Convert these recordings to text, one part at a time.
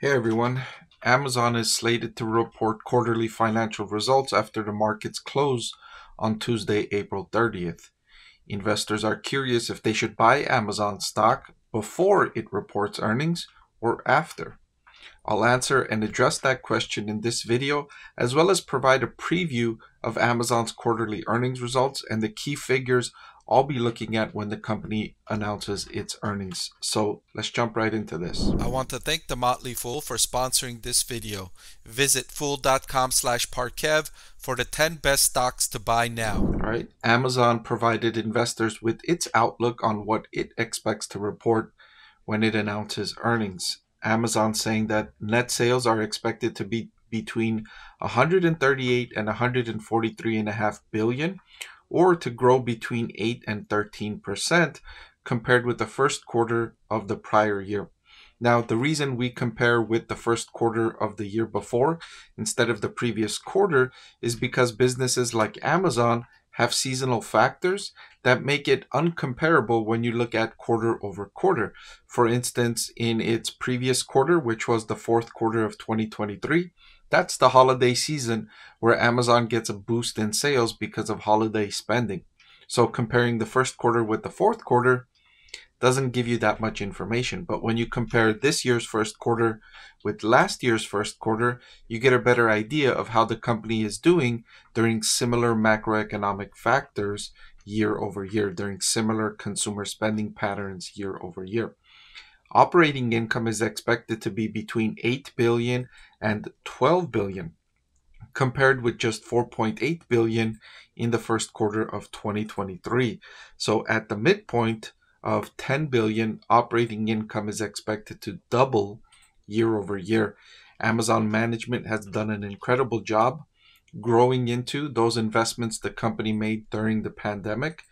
Hey everyone, Amazon is slated to report quarterly financial results after the markets close on Tuesday, April 30th. Investors are curious if they should buy Amazon stock before it reports earnings or after. I'll answer and address that question in this video, as well as provide a preview of Amazon's quarterly earnings results and the key figures I'll be looking at when the company announces its earnings. So let's jump right into this. I want to thank the Motley Fool for sponsoring this video. Visit fool.com/parkev for the 10 best stocks to buy now. All right. Amazon provided investors with its outlook on what it expects to report when it announces earnings. Amazon saying that net sales are expected to be between 138 and 143.5 billion, or to grow between 8 and 13% compared with the first quarter of the prior year. Now, the reason we compare with the first quarter of the year before instead of the previous quarter is because businesses like Amazon have seasonal factors that make it uncomparable when you look at quarter over quarter. For instance, in its previous quarter, which was the fourth quarter of 2023, that's the holiday season where Amazon gets a boost in sales because of holiday spending. So comparing the first quarter with the fourth quarter doesn't give you that much information. But when you compare this year's first quarter with last year's first quarter, you get a better idea of how the company is doing during similar macroeconomic factors year over year, during similar consumer spending patterns year over year. Operating income is expected to be between 8 billion and 12 billion, compared with just 4.8 billion in the first quarter of 2023. So at the midpoint of 10 billion, operating income is expected to double year over year. Amazon management has done an incredible job growing into those investments the company made during the pandemic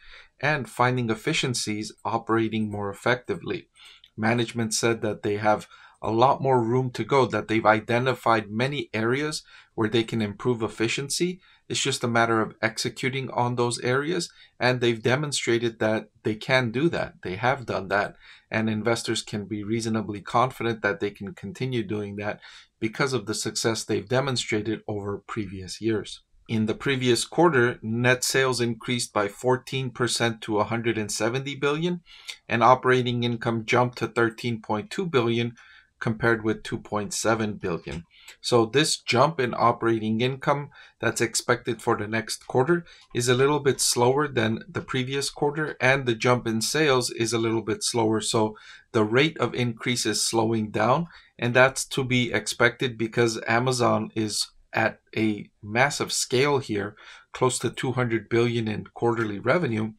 and finding efficiencies operating more effectively. Management said that they have a lot more room to go, that they've identified many areas where they can improve efficiency. It's just a matter of executing on those areas, and they've demonstrated that they can do that. They have done that, and investors can be reasonably confident that they can continue doing that because of the success they've demonstrated over previous years. In the previous quarter, net sales increased by 14% to 170 billion, and operating income jumped to 13.2 billion compared with 2.7 billion. So this jump in operating income that's expected for the next quarter is a little bit slower than the previous quarter, and the jump in sales is a little bit slower. So the rate of increase is slowing down, and that's to be expected because Amazon is at a massive scale here, close to 200 billion in quarterly revenue.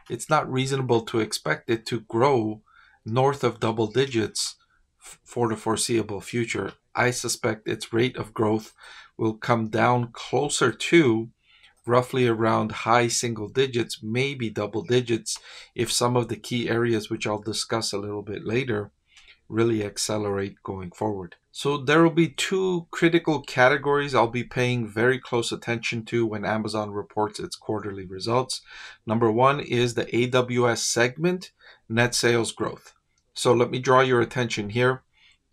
It's not reasonable to expect it to grow north of double digits for the foreseeable future. I suspect its rate of growth will come down closer to roughly around high single digits, maybe double digits, if some of the key areas, which I'll discuss a little bit later, really accelerate going forward. So there will be two critical categories I'll be paying very close attention to when Amazon reports its quarterly results. Number one is the AWS segment net sales growth. So let me draw your attention here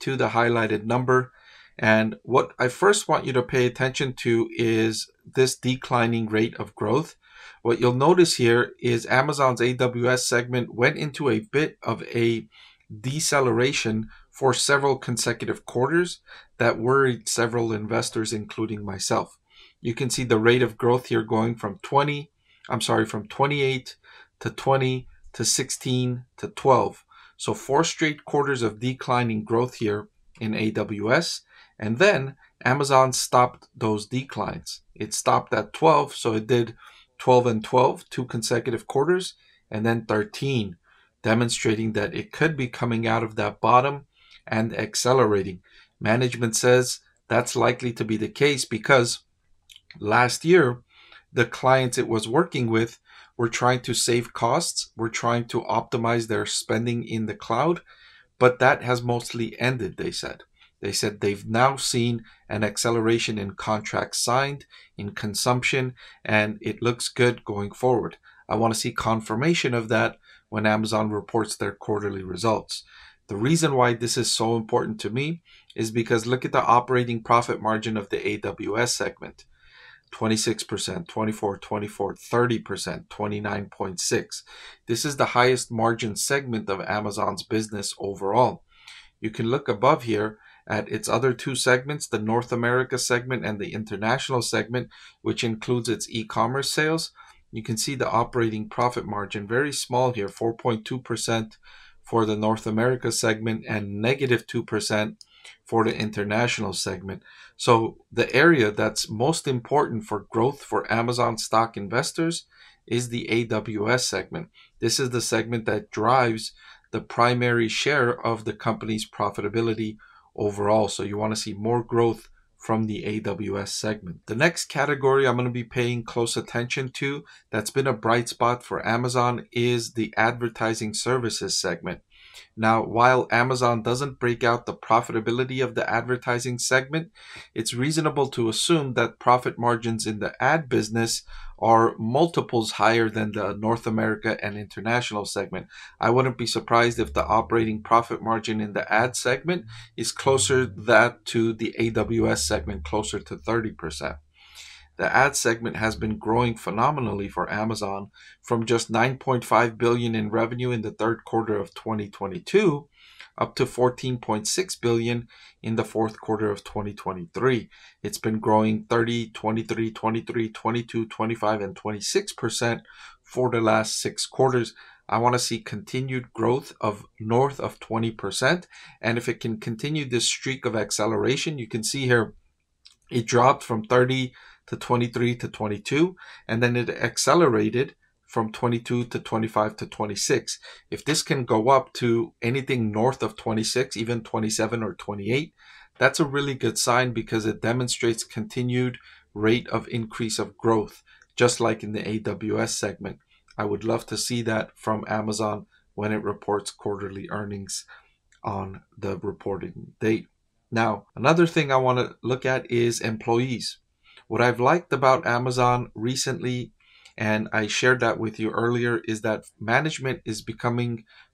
to the highlighted number. And what I first want you to pay attention to is this declining rate of growth. What you'll notice here is Amazon's AWS segment went into a bit of a deceleration for several consecutive quarters that worried several investors, including myself. You can see the rate of growth here going from 28 to 20 to 16 to 12. So 4 straight quarters of declining growth here in AWS. And then Amazon stopped those declines. It stopped at 12, so it did 12 and 12, 2 consecutive quarters, and then 13, demonstrating that it could be coming out of that bottom and accelerating. Management says that's likely to be the case because last year, the clients it was working with were trying to save costs, were trying to optimize their spending in the cloud, but that has mostly ended, they said. They said they've now seen an acceleration in contracts signed, in consumption, and it looks good going forward. I want to see confirmation of that when Amazon reports their quarterly results. The reason why this is so important to me is because look at the operating profit margin of the AWS segment. 26%, 24, 24, 30%, 29.6. This is the highest margin segment of Amazon's business overall. You can look above here at its other two segments, the North America segment and the international segment, which includes its e-commerce sales. You can see the operating profit margin, very small here, 4.2% for the North America segment and negative 2% for the international segment. So the area that's most important for growth for Amazon stock investors is the AWS segment. This is the segment that drives the primary share of the company's profitability overall. So you want to see more growth from the AWS segment. The next category I'm going to be paying close attention to that's been a bright spot for Amazon is the advertising services segment. Now, while Amazon doesn't break out the profitability of the advertising segment, it's reasonable to assume that profit margins in the ad business are multiples higher than the North America and international segment. I wouldn't be surprised if the operating profit margin in the ad segment is closer that to the AWS segment, closer to 30%. The ad segment has been growing phenomenally for Amazon from just 9.5 billion in revenue in the third quarter of 2022 up to 14.6 billion in the fourth quarter of 2023. It's been growing 30, 23, 23, 22, 25, and 26% for the last 6 quarters. I want to see continued growth of north of 20%. And if it can continue this streak of acceleration, you can see here it dropped from 30 to 23 to 22, and then it accelerated from 22 to 25 to 26. If this can go up to anything north of 26, even 27 or 28, that's a really good sign because it demonstrates continued rate of increase of growth, just like in the AWS segment. I would love to see that from Amazon when it reports quarterly earnings on the reporting date. Now, another thing I want to look at is employees. What I've liked about Amazon recently, and I shared that with you earlier, is that management is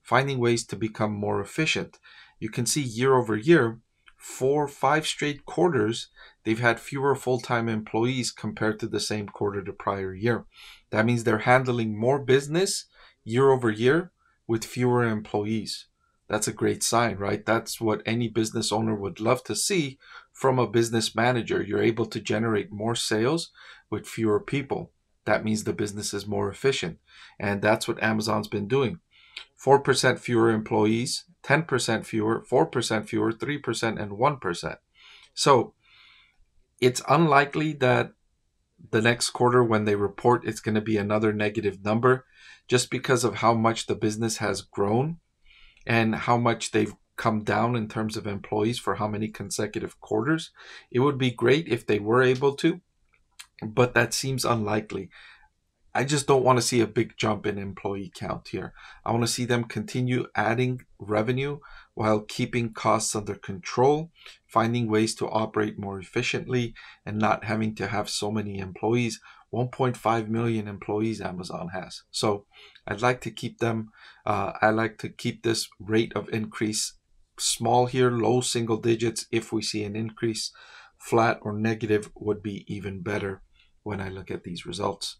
finding ways to become more efficient. You can see year over year, 5 straight quarters, they've had fewer full-time employees compared to the same quarter the prior year. That means they're handling more business year over year with fewer employees. That's a great sign, right? That's what any business owner would love to see from a business manager. You're able to generate more sales with fewer people. That means the business is more efficient. And that's what Amazon's been doing. 4% fewer employees, 10% fewer, 4% fewer, 3%, and 1%. So it's unlikely that the next quarter when they report, it's going to be another negative number just because of how much the business has grown and how much they've come down in terms of employees for how many consecutive quarters. It would be great if they were able to, but that seems unlikely. I just don't want to see a big jump in employee count here. I want to see them continue adding revenue while keeping costs under control, finding ways to operate more efficiently, and not having to have so many employees. 1.5 million employees Amazon has. So I'd like to keep them, I like to keep this rate of increase small here, low single digits. If we see an increase, flat or negative would be even better when I look at these results.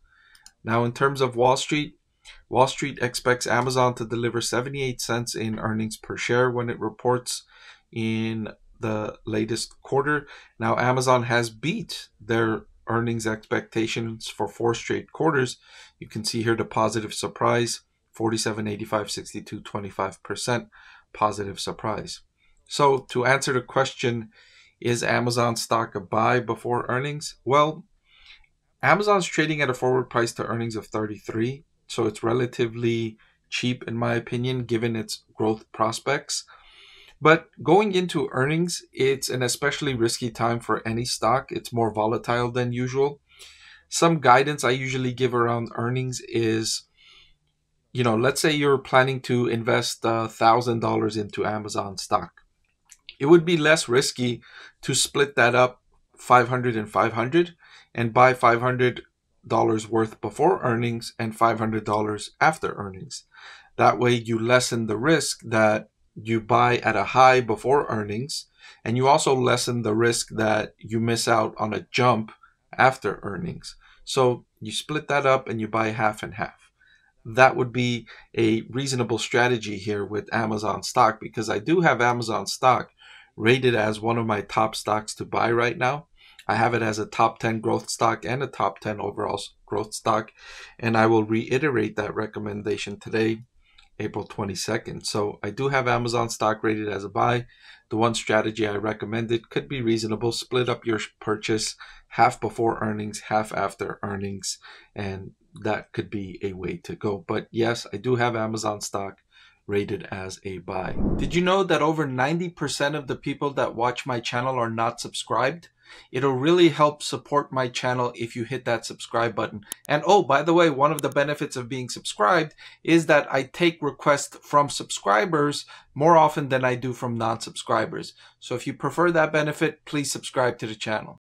Now, in terms of Wall Street expects Amazon to deliver 78 cents in earnings per share when it reports in the latest quarter. Now, Amazon has beat their earnings expectations for 4 straight quarters. You can see here the positive surprise, 47, 85, 62, 25% positive surprise. So to answer the question, is Amazon stock a buy before earnings? Well, Amazon's trading at a forward price to earnings of 33, so it's relatively cheap in my opinion, given its growth prospects. But going into earnings, it's an especially risky time for any stock. It's more volatile than usual. Some guidance I usually give around earnings is, let's say you're planning to invest $1,000 into Amazon stock. It would be less risky to split that up 500 and 500 and buy $500 worth before earnings and $500 after earnings. That way you lessen the risk that you buy at a high before earnings And you also lessen the risk that you miss out on a jump after earnings. So you split that up and you buy half and half. That would be a reasonable strategy here with Amazon stock, because I do have Amazon stock rated as one of my top stocks to buy right now. I have it as a top 10 growth stock and a top 10 overall growth stock. And I will reiterate that recommendation today, April 22nd. So I do have Amazon stock rated as a buy. The one strategy I recommended could be reasonable. Split up your purchase, half before earnings, half after earnings, and that could be a way to go. But yes, I do have Amazon stock rated as a buy. Did you know that over 90% of the people that watch my channel are not subscribed? It'll really help support my channel if you hit that subscribe button. And oh, by the way, one of the benefits of being subscribed is that I take requests from subscribers more often than I do from non-subscribers. So if you prefer that benefit, please subscribe to the channel.